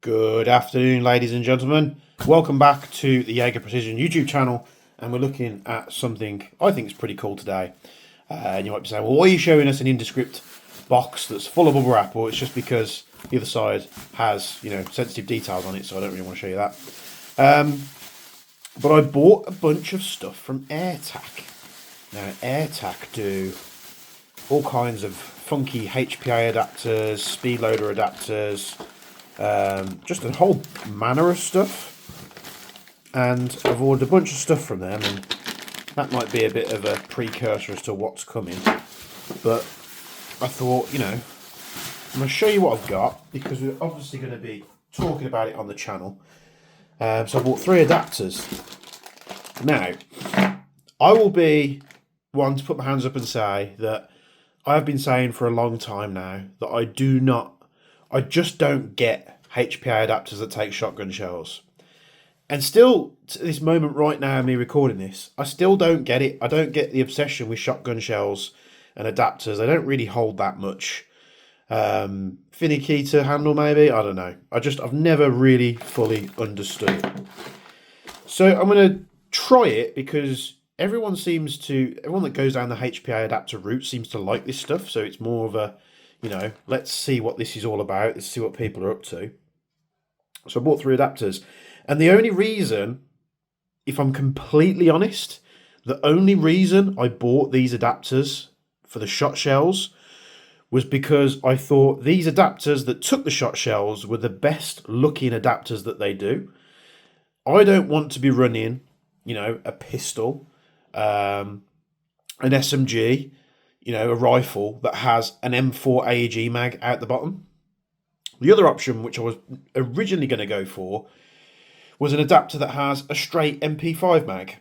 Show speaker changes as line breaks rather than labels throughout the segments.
Good afternoon, ladies and gentlemen. Welcome back to the Jaeger Precision YouTube channel, and we're looking at something I think is pretty cool today. And you might be saying, well, why are you showing us an indescript box that's full of bubble wrap? Well, it's just because the other side has, sensitive details on it, so I don't really want to show you that. But I bought a bunch of stuff from Airtac. Now, Airtac do all kinds of funky HPA adapters, speed loader adapters, just a whole manner of stuff. And I've ordered a bunch of stuff from them, and that might be a bit of a precursor as to what's coming. But I thought, I'm going to show you what I've got, because we're obviously going to be talking about it on the channel. So I bought 3 adapters. Now, I will be one to put my hands up and say that I have been saying for a long time now that I just don't get HPA adapters that take shotgun shells. And still, to this moment right now, me recording this, I still don't get it. I don't get the obsession with shotgun shells and adapters. They don't really hold that much. Finicky to handle, maybe? I don't know. I've never really fully understood it. So I'm going to try it because everyone that goes down the HPA adapter route seems to like this stuff. So it's more of a, let's see what this is all about. Let's see what people are up to. So I bought 3 adapters. And the only reason, if I'm completely honest, the only reason I bought these adapters for the shot shells was because I thought these adapters that took the shot shells were the best looking adapters that they do. I don't want to be running, a pistol, an SMG, a rifle that has an M4 AEG mag out the bottom. The other option, which I was originally going to go for, was an adapter that has a straight MP5 mag.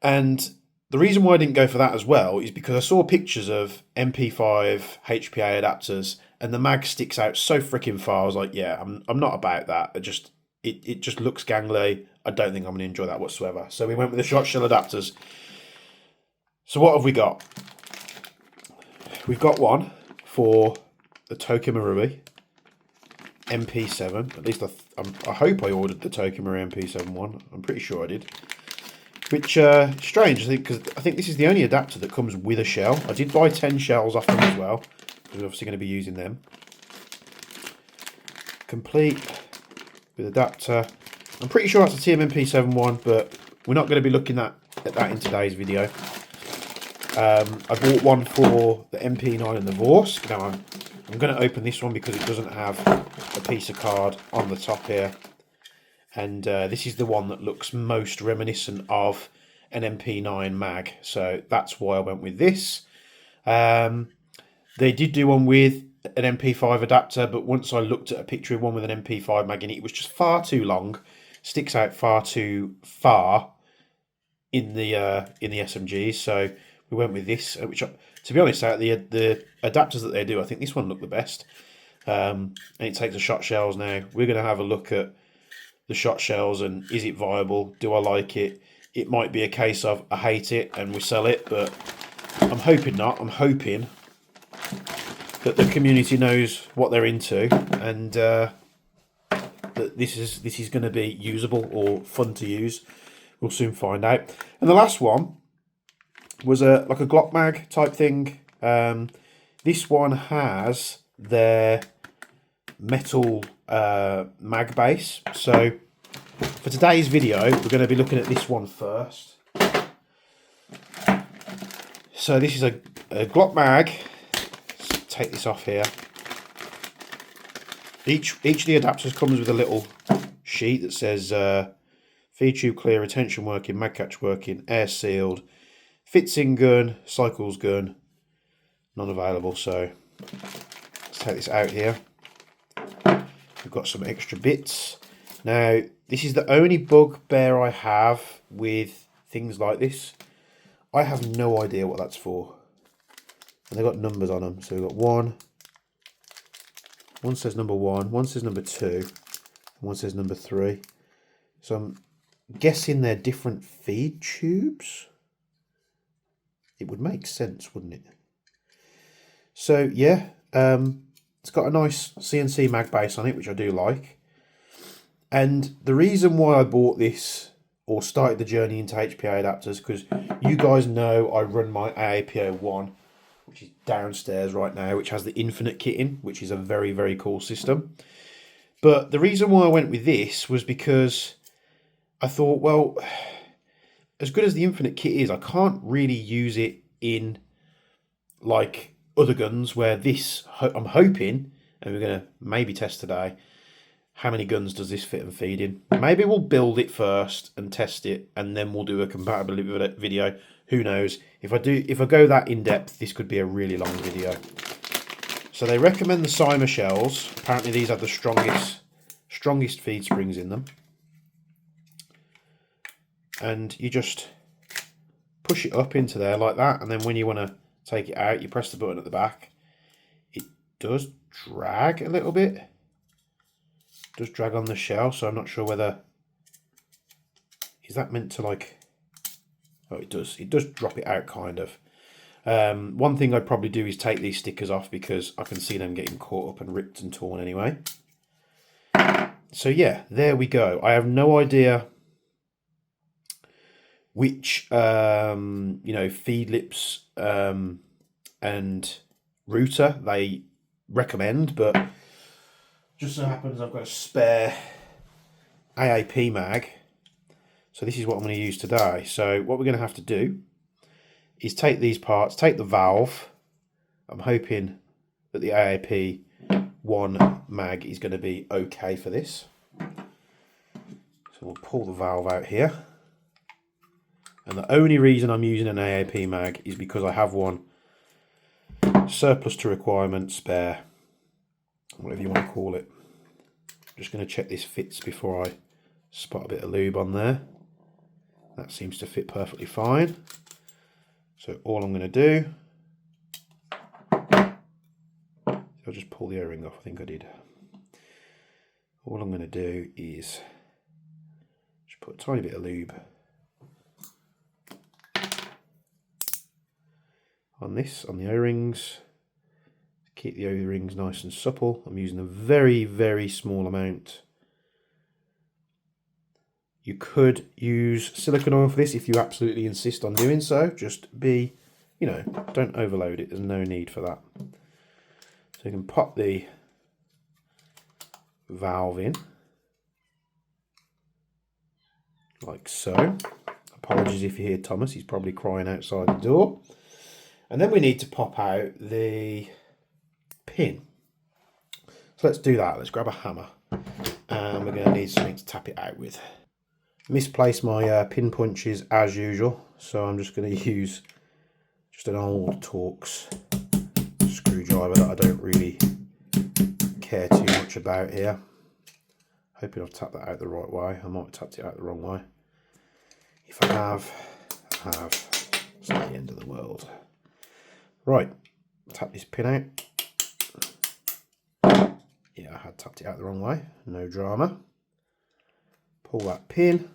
And the reason why I didn't go for that as well is because I saw pictures of MP5 HPA adapters and the mag sticks out so freaking far. I was like, yeah, I'm not about that. It just looks gangly. I don't think I'm going to enjoy that whatsoever. So we went with the shot shell adapters. So what have we got? We've got one for the Tokamarui MP7. At least I hope I ordered the Tokamarui MP7 one. I'm pretty sure I did. Which strange, because I think this is the only adapter that comes with a shell. I did buy 10 shells off them as well, because we're obviously going to be using them. Complete with adapter. I'm pretty sure that's a TMMP7 one, but we're not going to be looking at that in today's video. I bought one for the MP9 and the Vorsk. Now I'm going to open this one because it doesn't have a piece of card on the top here. And this is the one that looks most reminiscent of an MP9 mag. So that's why I went with this. They did do one with an MP5 adapter, but once I looked at a picture of one with an MP5 mag in it, it was just far too long. Sticks out far too far in the SMGs. So we went with this, which, to be honest, out of the adapters that they do, I think this one looked the best. And it takes the shot shells now. We're going to have a look at the shot shells and is it viable? Do I like it? It might be a case of I hate it and we sell it, but I'm hoping not. I'm hoping that the community knows what they're into and that this is going to be usable or fun to use. We'll soon find out. And the last one was like a Glock mag type thing. This one has their metal mag base. So for today's video, we're going to be looking at this one first. So this is a Glock mag. Let's take this off here. Each of the adapters comes with a little sheet that says feed tube clear, retention working, mag catch working, air sealed, fits in gun, cycles gun, none available. So let's take this out here. We've got some extra bits. Now, this is the only bugbear I have with things like this. I have no idea what that's for. And they've got numbers on them. So we've got one says number 1, one says number 2, and one says number 3. So I'm guessing they're different feed tubes. It would make sense, wouldn't it? So yeah, It's got a nice CNC mag base on it, which I do like. And the reason why I bought this or started the journey into HPA adapters, because you guys know I run my AAPO1, which is downstairs right now, which has the infinite kitting, which is a very, very cool system. But the reason why I went with this was because I thought, well, as good as the infinite kit is, I can't really use it in like other guns where this, I'm hoping, and we're going to maybe test today, how many guns does this fit and feed in. Maybe we'll build it first and test it, and then we'll do a compatibility video. Who knows? If I go that in depth, this could be a really long video. So they recommend the Cyma shells. Apparently these have the strongest feed springs in them. And you just push it up into there like that, and then when you want to take it out, you press the button at the back. It does drag a little bit. It does drag on the shell, so I'm not sure whether... Is that meant to like... Oh, it does. It does drop it out, kind of. One thing I'd probably do is take these stickers off, because I can see them getting caught up and ripped and torn anyway. So yeah, there we go. I have no idea which feed lips and router they recommend, but just so happens I've got a spare AAP mag, so this is what I'm going to use today. So what we're going to have to do is take these parts, take the valve. I'm hoping that the AAP 1 mag is going to be okay for this, so we'll pull the valve out here. And the only reason I'm using an AAP mag is because I have one surplus to requirement, spare, whatever you want to call it. I'm just going to check this fits before I spot a bit of lube on there. That seems to fit perfectly fine. So all I'm going to do, I'll just pull the O-ring off. I think I did. All I'm going to do is just put a tiny bit of lube on this, on the O-rings, to keep the O-rings nice and supple. I'm using a very, very small amount. You could use silicone oil for this if you absolutely insist on doing so. Just be, don't overload it. There's no need for that. So you can pop the valve in, like so. Apologies if you hear Thomas, he's probably crying outside the door. And then we need to pop out the pin. So let's do that. Let's grab a hammer, and we're going to need something to tap it out with. Misplaced my pin punches as usual, so I'm just going to use just an old Torx screwdriver that I don't really care too much about here. Hoping I've tapped that out the right way. I might have tapped it out the wrong way. If I have, it's not the end of the world. Right, tap this pin out. Yeah, I had tapped it out the wrong way, no drama. Pull that pin.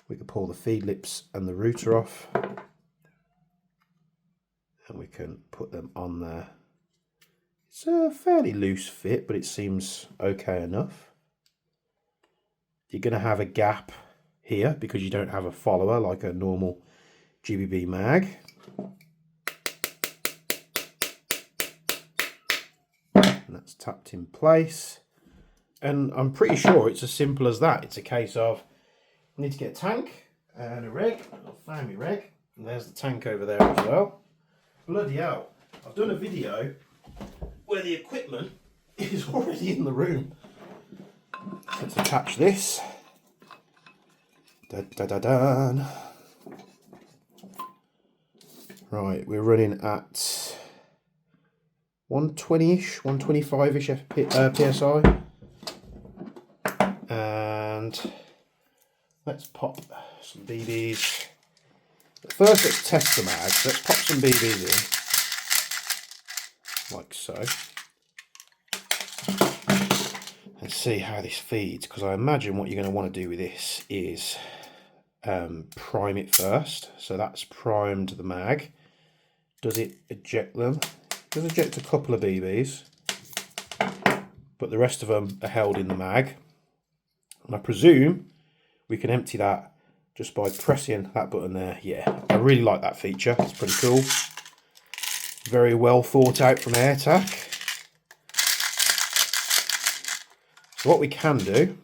We can pull the feed lips and the router off, and we can put them on there. It's a fairly loose fit, but it seems okay enough. You're going to have a gap here because you don't have a follower like a normal GBB mag. And that's tapped in place, and I'm pretty sure it's as simple as that. It's a case of I need to get a tank and a reg. I'll find my reg, and there's the tank over there as well. Bloody hell, I've done a video where the equipment is already in the room. Let's attach this. Da, da, da, da. Right, we're running at 120-ish, 125-ish PSI. And let's pop some BBs. First, let's test the mags. Let's pop some BBs in, like so. And see how this feeds, because I imagine what you're going to want to do with this is prime it first. So that's primed the mag. Does it eject them? It does eject a couple of BBs. but the rest of them are held in the mag. And I presume we can empty that just by pressing that button there. Yeah, I really like that feature. It's pretty cool. Very well thought out from Airtac. So what we can do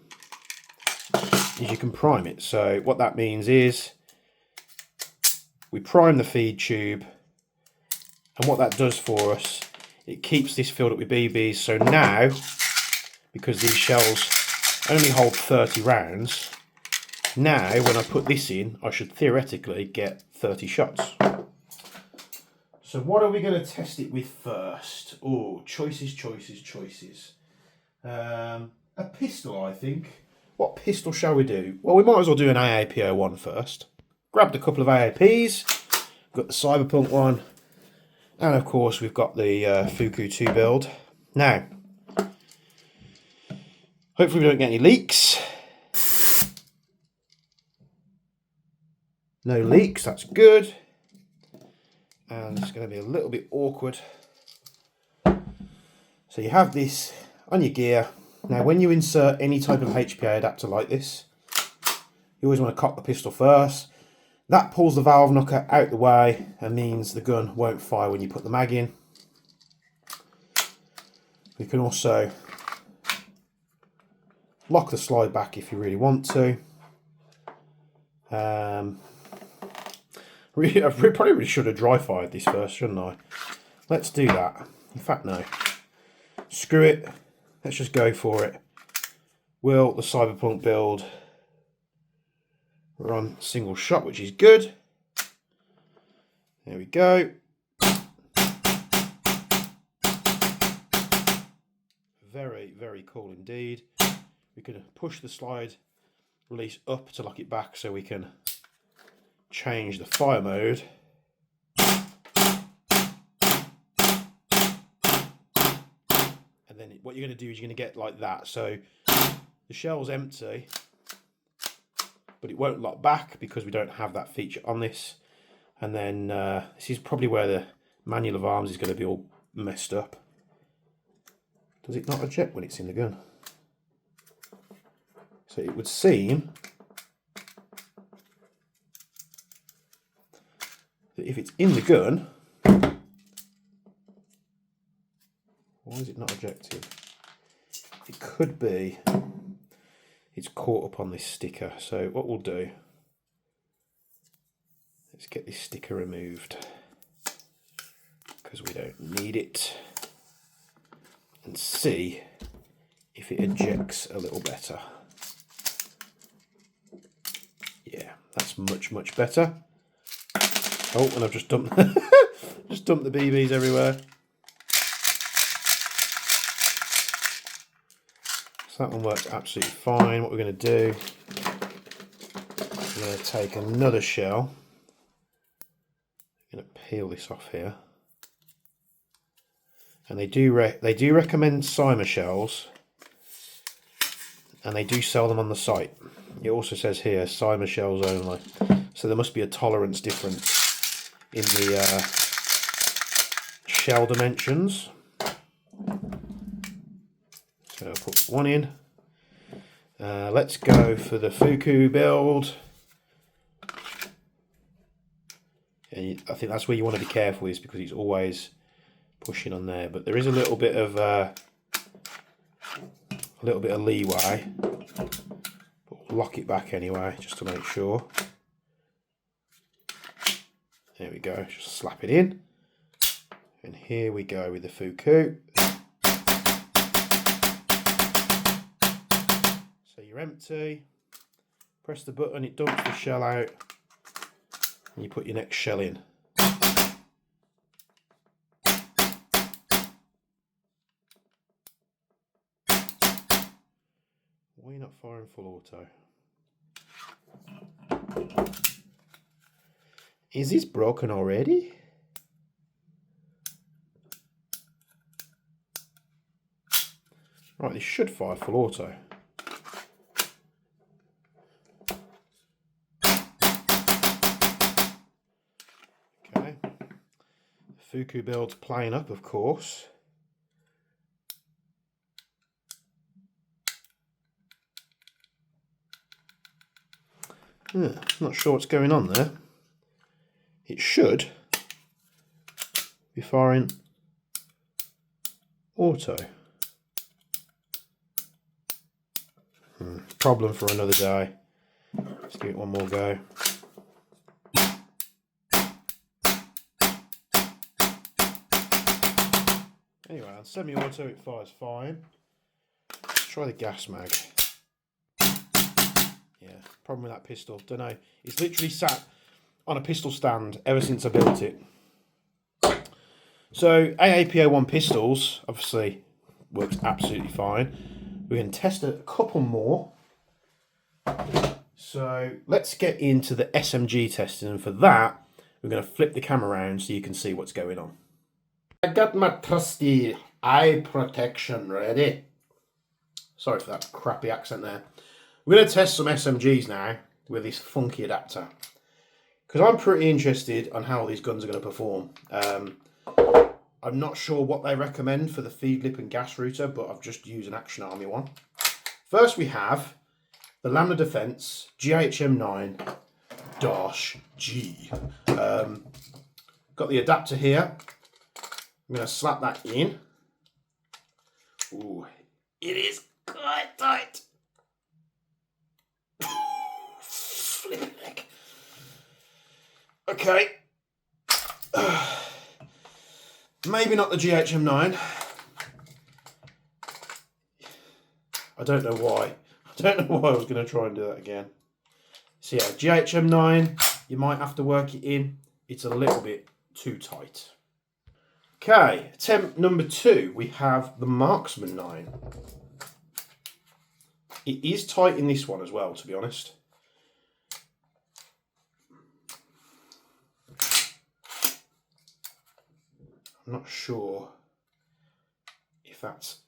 is you can prime it. So what that means is we prime the feed tube, and what that does for us, it keeps this filled up with BBs. So now, because these shells only hold 30 rounds, now when I put this in, I should theoretically get 30 shots. So what are we going to test it with first? Oh, choices. A pistol, I think. What pistol shall we do? Well, we might as well do an AAPO one first. Grabbed a couple of AAPs. Got the Cyberpunk one. And of course, we've got the Fuku 2 build. Now, hopefully we don't get any leaks. No leaks, that's good. And it's going to be a little bit awkward. So you have this on your gear. Now when you insert any type of HPA adapter like this, you always want to cock the pistol first. That pulls the valve knocker out the way and means the gun won't fire when you put the mag in. You can also lock the slide back if you really want to. I probably should have dry fired this first, shouldn't I? Let's do that. In fact, no. Screw it. Let's just go for it. Will the Cyberpunk build run single shot, which is good. There we go. Very, very cool indeed. We can push the slide release up to lock it back so we can change the fire mode. And then what you're going to do is you're going to get like that. So the shell's empty, but it won't lock back because we don't have that feature on this. And then this is probably where the manual of arms is going to be all messed up. Does it not eject when it's in the gun? So it would seem that if it's in the gun, why is it not ejected? It could be it's caught up on this sticker. So what we'll do, let's get this sticker removed because we don't need it, and see if it ejects a little better. Yeah, that's much, much better. Oh, and I've just dumped just dumped the BBs everywhere. So that one works absolutely fine. What we're going to do, we're going to take another shell. I'm going to peel this off here. And they do recommend Cyma shells, and they do sell them on the site. It also says here Cyma shells only, so there must be a tolerance difference in the shell dimensions. So I'll put one in. Let's go for the Fuku build. And I think that's where you want to be careful, is because it's always pushing on there. But there is a little bit of leeway. But we'll lock it back anyway, just to make sure. There we go. Just slap it in. And here we go with the Fuku. So you're empty, press the button, it dumps the shell out, and you put your next shell in. Why are you not firing full auto? Is this broken already? Right, this should fire full auto. Okay. Fuku build's playing up, of course. Not sure what's going on there. It should be firing auto. Problem for another day. Let's give it one more go. Anyway, on semi-auto it fires fine. Let's try the gas mag. Yeah, problem with that pistol, don't know. It's literally sat on a pistol stand ever since I built it. So AAPO1 pistols obviously works absolutely fine. We can test a couple more. So let's get into the SMG testing, and for that we're going to flip the camera around so you can see what's going on. I got my trusty eye protection ready. Sorry for that crappy accent there. We're going to test some SMGs now with this funky adapter, because I'm pretty interested on how these guns are going to perform. I'm not sure what they recommend for the feed lip and gas router, but I've just used an Action Army one. First we have the Lambda Defense GHM9-G. Got the adapter here. I'm going to slap that in. Ooh, it is quite tight. Flipping heck. Okay. Maybe not the GHM9. I don't know why. I don't know why I was going to try and do that again. So yeah, GHM9, you might have to work it in. It's a little bit too tight. Okay, attempt number 2, we have the Marksman 9. It is tight in this one as well, to be honest. I'm not sure if that's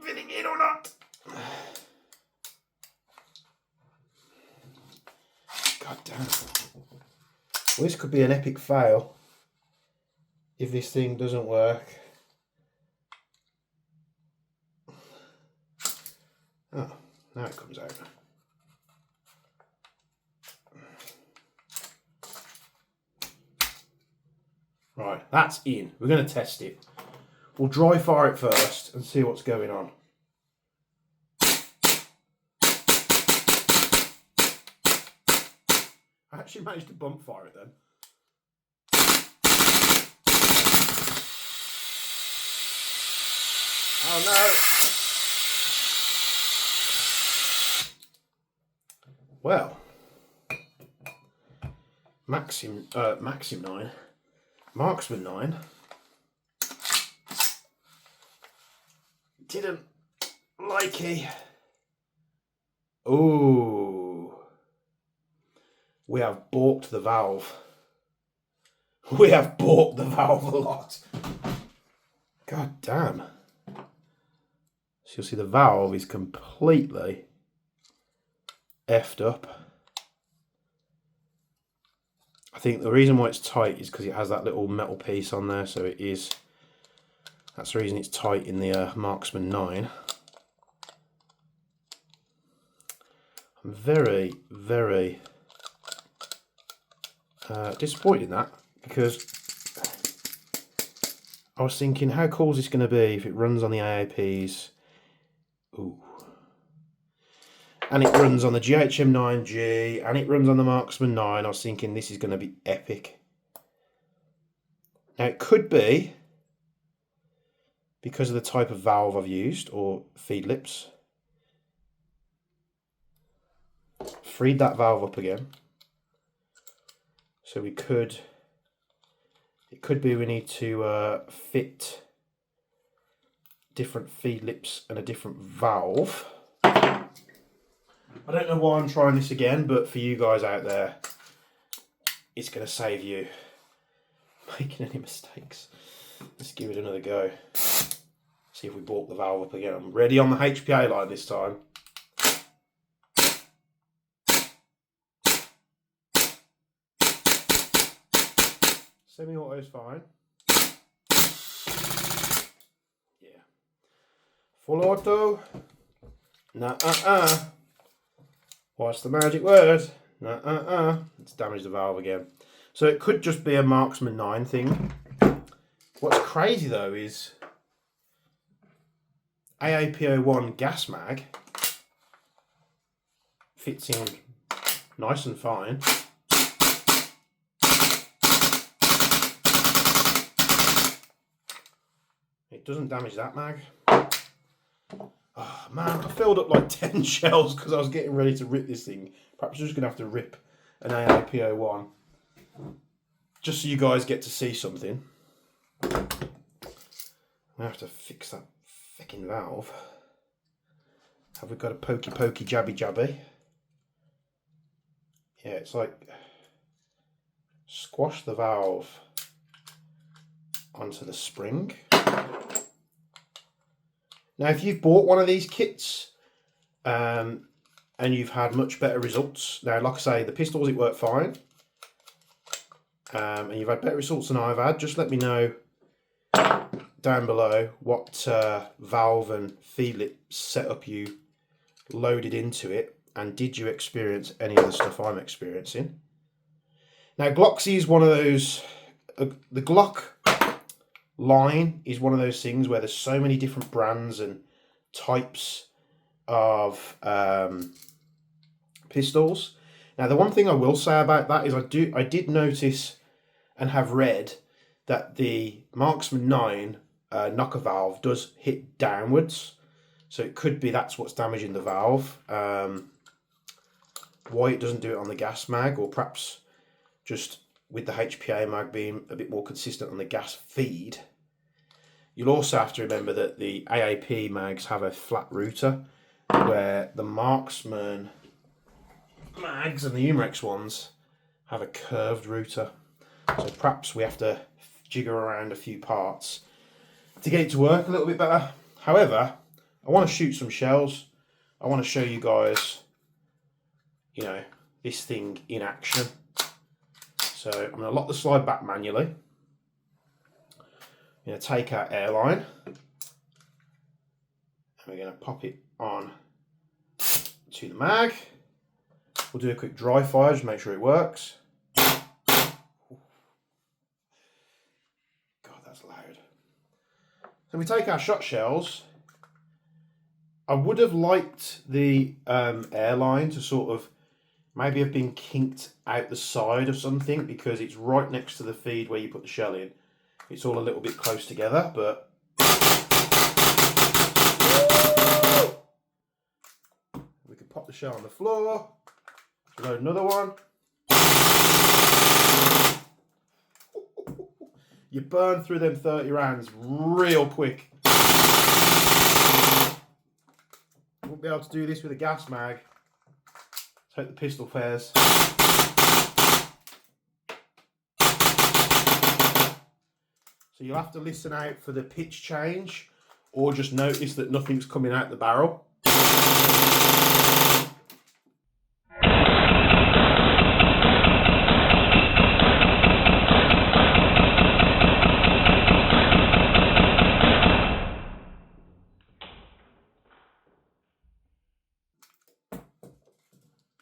fitting in or not. God damn. Well, this could be an epic fail if this thing doesn't work. Oh, now it comes out. Right, that's in. We're going to test it. We'll dry fire it first and see what's going on. I actually managed to bump fire it then. Oh no! Well, Maxim 9. Marksman 9 didn't like it. Ooh, we have balked the valve. We have balked the valve a lot. God damn. So you'll see the valve is completely effed up. I think the reason why it's tight is because it has that little metal piece on there, so it is. That's the reason it's tight in the Marksman 9. I'm very, very disappointed in that, because I was thinking, how cool is this going to be if it runs on the AAPs? Ooh. And it runs on the GHM9G, and it runs on the Marksman 9. I was thinking this is going to be epic. Now it could be because of the type of valve I've used, or feed lips. Freed that valve up again. So we could, it could be we need to fit different feed lips and a different valve. I don't know why I'm trying this again, but for you guys out there, it's going to save you making any mistakes. Let's give it another go. See if we balk the valve up again. I'm ready on the HPA line this time. Semi-auto is fine. Yeah. Full auto. Nah. What's the magic word? Nah. It's damaged the valve again. So it could just be a Marksman 9 thing. What's crazy though is AAPO1 gas mag fits in nice and fine. It doesn't damage that mag. Oh man, I filled up like 10 shells because I was getting ready to rip this thing. Perhaps I'm just going to have to rip an AAPO1 just so you guys get to see something. I have to fix that fucking valve. Have we got a pokey jabby? Yeah, it's like squash the valve onto the spring. Now, if you've bought one of these kits and you've had much better results, now, like I say, the pistols, it worked fine, and you've had better results than I've had, just let me know down below what valve and feedlet setup you loaded into it, and did you experience any of the stuff I'm experiencing. Now, Glocksy is one of those, the Glock line is one of those things where there's so many different brands and types of pistols. Now, the one thing I will say about that is I did notice and have read that the Marksman 9 knocker valve does hit downwards, so it could be that's what's damaging the valve. Why it doesn't do it on the gas mag, or perhaps just with the HPA mag being a bit more consistent on the gas feed. You'll also have to remember that the AAP mags have a flat router, where the Marksman mags and the Umarex ones have a curved router. So perhaps we have to jigger around a few parts to get it to work a little bit better. However, I want to shoot some shells. I want to show you guys, you know, this thing in action. So I'm going to lock the slide back manually. I'm going to take our airline and we're going to pop it on to the mag. We'll do a quick dry fire just to make sure it works. God, that's loud. So we take our shot shells. I would have liked the airline to sort of maybe have been kinked out the side of something, because it's right next to the feed where you put the shell in. It's all a little bit close together, but we could pop the shell on the floor, load another one. You burn through them 30 rounds real quick. Won't be able to do this with a gas mag. Take the pistol pairs. So you'll have to listen out for the pitch change, or just notice that nothing's coming out the barrel.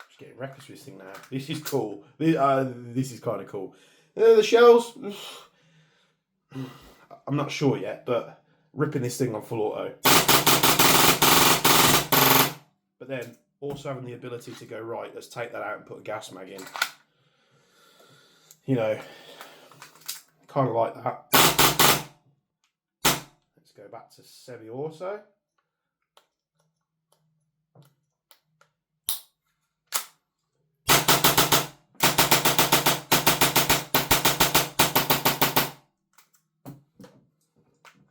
Just getting reckless with this thing now. This is cool. This is kind of cool. The shells, I'm not sure yet, but ripping this thing on full auto. But then also having the ability to go, right, let's take that out and put a gas mag in. You know, kind of like that. Let's go back to semi-auto.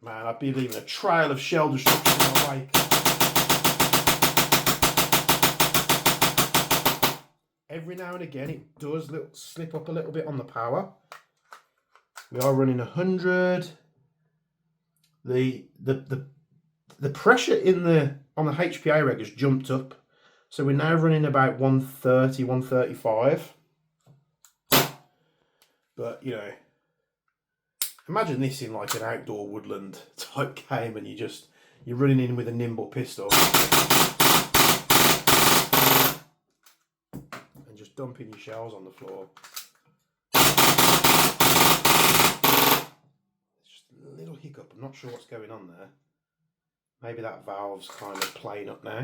Man, I'd be leaving a trail of shell destruction in my wake. Every now and again it does slip up a little bit on the power. We are running 100. The pressure on the HPA reg has jumped up. So we're now running about 130, 135. But you know, imagine this in like an outdoor woodland type game, and you're running in with a nimble pistol. dumping your shells on the floor. It's just a little hiccup. I'm not sure what's going on there. Maybe that valve's kind of playing up now.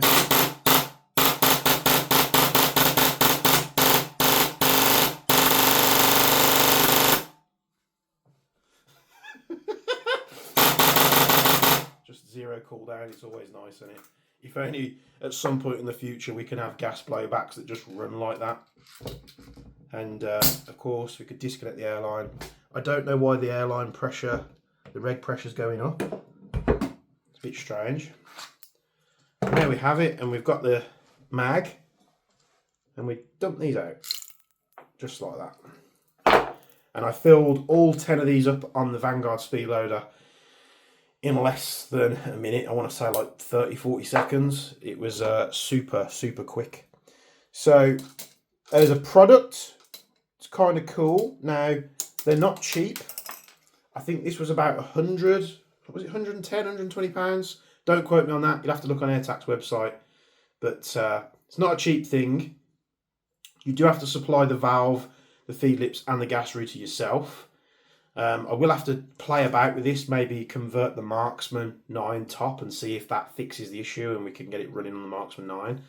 Just zero cool down. It's always nice, isn't it? If only at some point in the future we can have gas blowbacks that just run like that. And of course we could disconnect the airline. I don't know why the airline pressure, the reg pressure is going up. It's a bit strange. And there we have it, and we've got the mag, and we dump these out just like that. And I filled all 10 of these up on the Vanguard speed loader in less than a minute. I want to say like 30-40 seconds. It was super quick. So as a product, it's kind of cool. Now they're not cheap. I think this was about 100, what was it, 110, 120 pounds? Don't quote me on that. You'll have to look on Airtac's website. But it's not a cheap thing. You do have to supply the valve, the feed lips and the gas router yourself. I will have to play about with this, maybe convert the Marksman 9 top and see if that fixes the issue and we can get it running on the Marksman 9.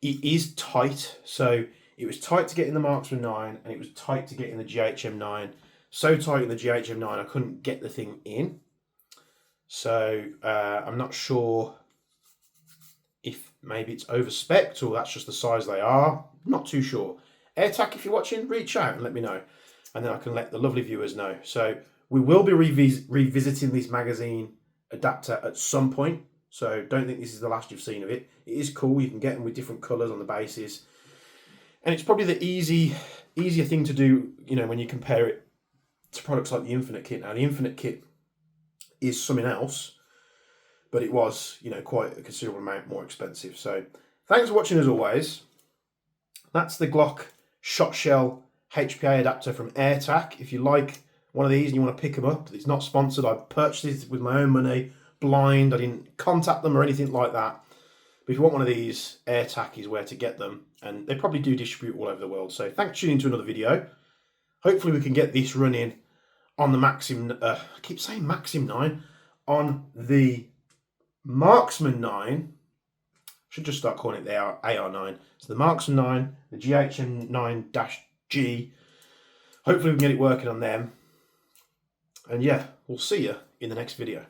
It is tight, so it was tight to get in the Marksman 9 and it was tight to get in the GHM 9. So tight in the GHM 9 I couldn't get the thing in. So I'm not sure if maybe it's over-spec'd or that's just the size they are. Not too sure. Airtac, if you're watching, reach out and let me know. And then I can let the lovely viewers know. So we will be revisiting this magazine adapter at some point. So don't think this is the last you've seen of it. It is cool. You can get them with different colours on the bases. And it's probably the easier thing to do, you know, when you compare it to products like the Infinite Kit. Now, the Infinite Kit is something else, but it was, you know, quite a considerable amount more expensive. So thanks for watching as always. That's the Glock shot shell HPA adapter from Airtac. If you like one of these and you want to pick them up, it's not sponsored. I purchased it with my own money, blind. I didn't contact them or anything like that. But if you want one of these, Airtac is where to get them. And they probably do distribute all over the world. So thanks for tuning into another video. Hopefully we can get this running on the Maxim, I keep saying Maxim 9, on the Marksman 9. Should just start calling it the AR9. So the Marksman 9, the GHM 9-G. Hopefully we can get it working on them. And yeah, we'll see you in the next video.